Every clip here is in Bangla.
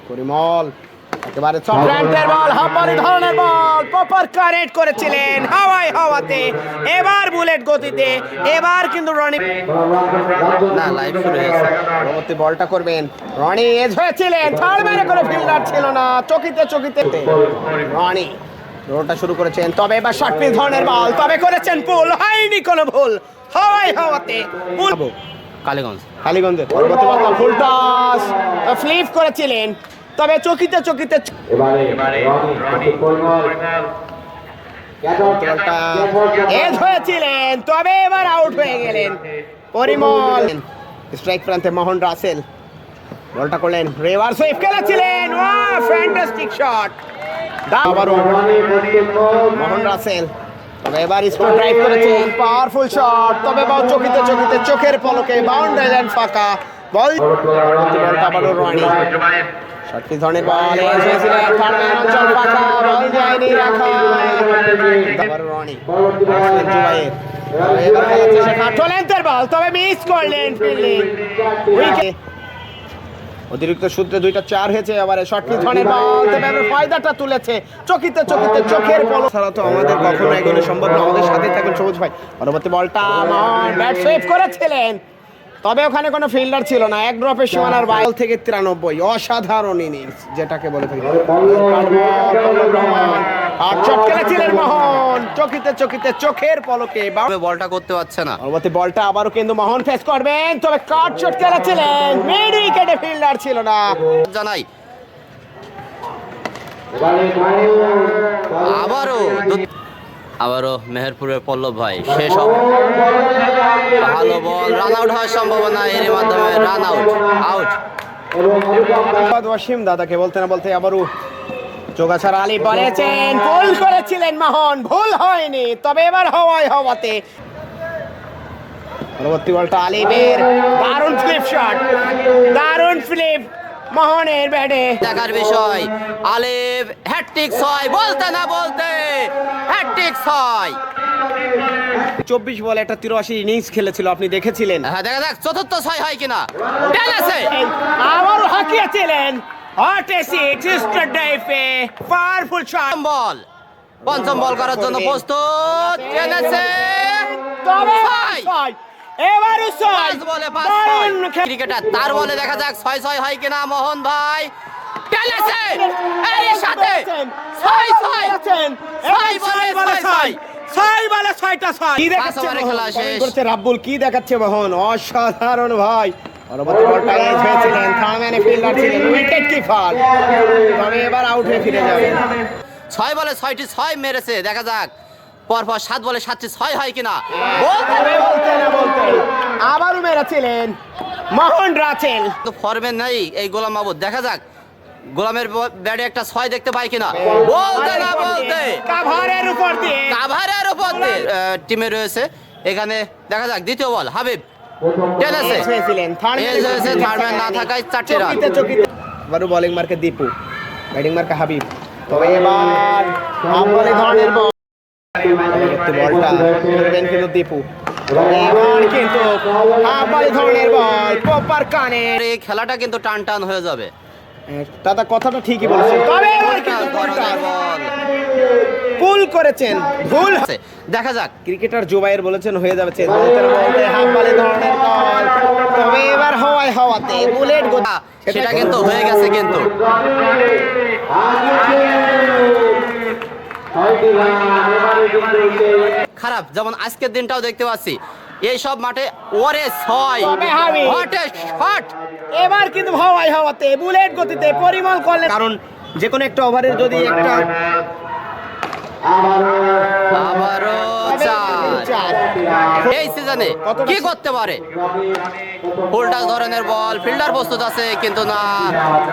পরিমল একেবারে চক্রান্তের বল, হাফারি ধরনের বল, প্রপার কারেক্ট করেছিলেন হাওয়াতে। এবার বুলেট গতিতে, এবার কিন্তু রনি না লাইভ শুরু হয়েছে। পরবর্তী বলটা করবেন রনি, এজ হয়েছিলেন, থার্ড ম্যানে কোনো ফিল্ডার ছিল না, চকিতে রনি রোলটা শুরু করেছেন। তবে এবার শর্ট পিচ ধরনের বল, তবে করেছেন পুল, হয়নি কোনো ভুল, হাওয়াতে পুল। কালীগঞ্জের পরবর্তী বল ফুল টস, ফ্লিপ করেছিলেন, তবে চকিতে এজ হয়েছিলেন, তবে এবার আউট হয়ে গেলেন পরিমল। স্ট্রাইক প্রান্তে মোহন রাসেল বলটা করলেন, রিভার্স সুইপ খেলেছিলেন, ওয়াও ফ্যান্টাস্টিক শট। আবারও মোহন রাসেল, তবে এবার স্কোর ড্রাইভ করেছেন, পাওয়ারফুল শট, তবে বল চকিতে চোখের পলকে বাউন্ডারি লাইন ফাঁকা বল। বলটা আবারও রনি, শর্ট ধরনের বল, এজ হয়েছিলেন, থার্ড ম্যান অঞ্চল ফাঁকা, বল যায়নি রাখা, আবারও রনি জুবাইর, এবার খেলাচ্ছে শেখা, টোলেন্টের বল, তবে মিস করলেন ফিল্ডিং উইকেট। অতিরিক্ত সূত্রে 2টা 4 হয়েছে। এবারে শর্ট পিচ ধরনের বল, তবে এবার ফায়দাটা তুলেছে চকিতে চোখের পলক ছাড়া তো আমাদের কখনো এগোনো সম্ভব না। আমাদের সাথে থাকুন সবুজ ভাই। পরবর্তী বলটা ব্যাট সেভ করেছিলেন, তবে ওখানে কোনো ফিল্ডার ছিল না, এক ড্রপের সীমানার বাইরে থেকে 93, অসাধারণ ইনিংস যেটাকে বলে থাকি। আর চট খেলেছিলেন মোহন, চকিতে চোখের পলকে বলটা করতে পারছে না। পরবর্তী বলটা আবারও কিন্তু মোহন ফেস করবেন, তবে কাট শট খেলেছিলেন, মিড উইকেটে ফিল্ডার ছিল না। জানাই আবারও মেহেরপুরের পল্লব ভাই, শেষ ভালো বল, রান আউট হওয়ার সম্ভাবনা, এর মাধ্যমে রান আউট। ওয়াসিম দাদাকে বলতে না বলতে আবারও চোগাছাড়া আলী বলেছেন, গোল করেছিলেন মোহন, ভুল হয়নি, তবে এবার হাওয়াতে। পরবর্তী বলটা আলিবের, দারুণ ফ্লিপ মোহনের ব্যাটে। দেখার বিষয়, আলিব হ্যাটট্রিক 6, বলতে না বলতে হ্যাটট্রিক 6। 24 বলে একটা 83 ইনিংস খেলেছিল, আপনি দেখেছিলেন। হ্যাঁ, দেখা যাক চতুর্থ 6 হয় কিনা। আবারও হাঁকিয়েছিলেন, পাওয়ারফুল শট বল, পঞ্চম বল করার জন্য প্রস্তুত, টেনেছে, তবে এবারও 6 বলে 5 ক্রিকেটার, তার বলে দেখা যাক 6 হয় কিনা। মোহন ভাই টেনেছে, এর সাথে 6 বলে 6টা 6। কি দেখাচ্ছে রাব্বুল, কি দেখাচ্ছে মোহন, অসাধারণ ভাই। পরবর্তী বলটা এজ হয়েছিলেন, থার্ড ম্যানে ফিল্ডার ছিলেন, উইকেট কিপার, তবে এবার আউট হয়ে ফিরে যাবেন। 6 বলে 6টি 6 মেরেছে, দেখা যাক পরপর 7 বলে 7টি 6 হয় কিনা। বলতে আবারও মেরেছিলেন মোহন রাসেল, তো ফর্মে নেই এই গোলাম মাহমুদ, দেখা যাক গোলামের ব্যাটে একটা 6 দেখতে পাই কিনা। বলতে না বলতে কাভারের উপর দিয়ে টিমে রয়েছে এখানে, দেখা যাক দ্বিতীয় বল, হাবিব টেনেছে, থার্ড ম্যান না থাকায় 4টি রান। এবারও বোলিং মার্কে দীপু, ব্যাটিং মার্কে হাবিব, তবে এবার আমলে ধরনের বলটা কিন্তু দীপু, এবার কিন্তু আমলে ধরনের বল, প্রপার কানে। এই খেলাটা কিন্তু টান হয়ে যাবে। দাদা কথাটা ঠিকই বলেছেন, তবে এবার কিন্তু পুল করেছেন, ভুল। দেখা যাক ক্রিকেটার জুবাইর বলেছেন হয়ে যাবে চেঞ্জ, বলতে হাফ বলে ধরনের বল, তবে এবার হাওয়াতে বুলেট সেটা কিন্তু হয়ে গেছে। কিন্তু খারাপ, যেমন আজকের দিনটাও দেখতে পাচ্ছি এই সব মাঠে ওরে 6 শট, এবার কিন্তু হাওয়াতে বুলেট গতিতে পরিমল করলেন, কারণ যে কোনো একটা ওভারের যদি একটা আবারও 4 এই সিজনে কি করতে পারে। ফুলটা ধরনের বল, ফিল্ডার প্রস্তুত আছে কিন্তু না,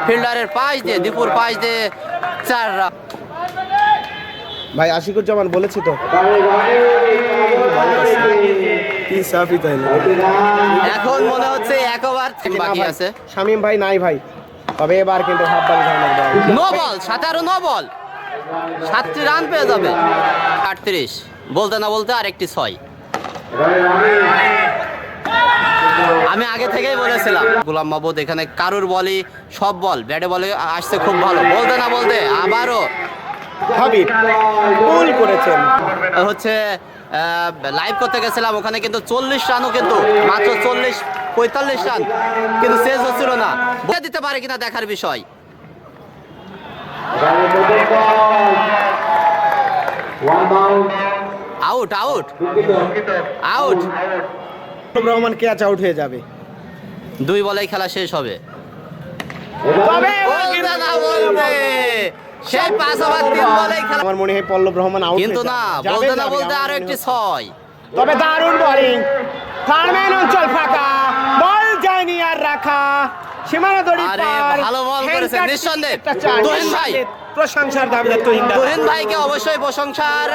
ফিল্ডারের পাশ দিয়ে, দীপুর পাশ দিয়ে 4 রান। ভাই আশিকুজ্জামান বলেছি তো, কি সাফি তাইলে এখন মনে হচ্ছে এক ওভার বাকি আছে। শামিম ভাই নাই ভাই, তবে এবার কিন্তু হাফ বল ধরনের বল, নো বল, সাথে আরো নো বল, 7টি রান পেয়ে যাবে। 38 বলতে না বলতে আরেকটি 6। আমি আগে থেকেই বলেছিলাম গোলাম মাহমুদ এখানে কারুর বলই সব বল ব্যাটে বলে আসছে খুব ভালো, বলতে না বলতে আবারও হাবিব গোল করেছেন। হচ্ছে লাইভ করতে গেছিলাম ওখানে, কিন্তু 40 রানও কিন্তু মাত্র 45 রান কিন্তু শেষ হচ্ছিল না। বলে দিতে পারে কিনা দেখার বিষয়। Out out out. Rahman catch out হয়ে যাবে। 2 বলেই খেলা শেষ হবে। তবে বলতে না বলতে সেই 5 ওভার 3 বলেই খেলা, আমার মনে হয় পল্লব রহমান আউট কিন্তু না বলতে না বলতে আরো একটি 6। তবে দারুণ বোলিং, থার্ডম্যান অঞ্চল ফাঁকা, বল যায়নি আর রাখা সীমানা দড়ি আরে পার। ভালো বল করেছেন নিঃসন্দেহে একটা চার। তুহিন ভাই। প্রশংসার দাবিদার তুহিন ভাইকে অবশ্যই প্রশংসার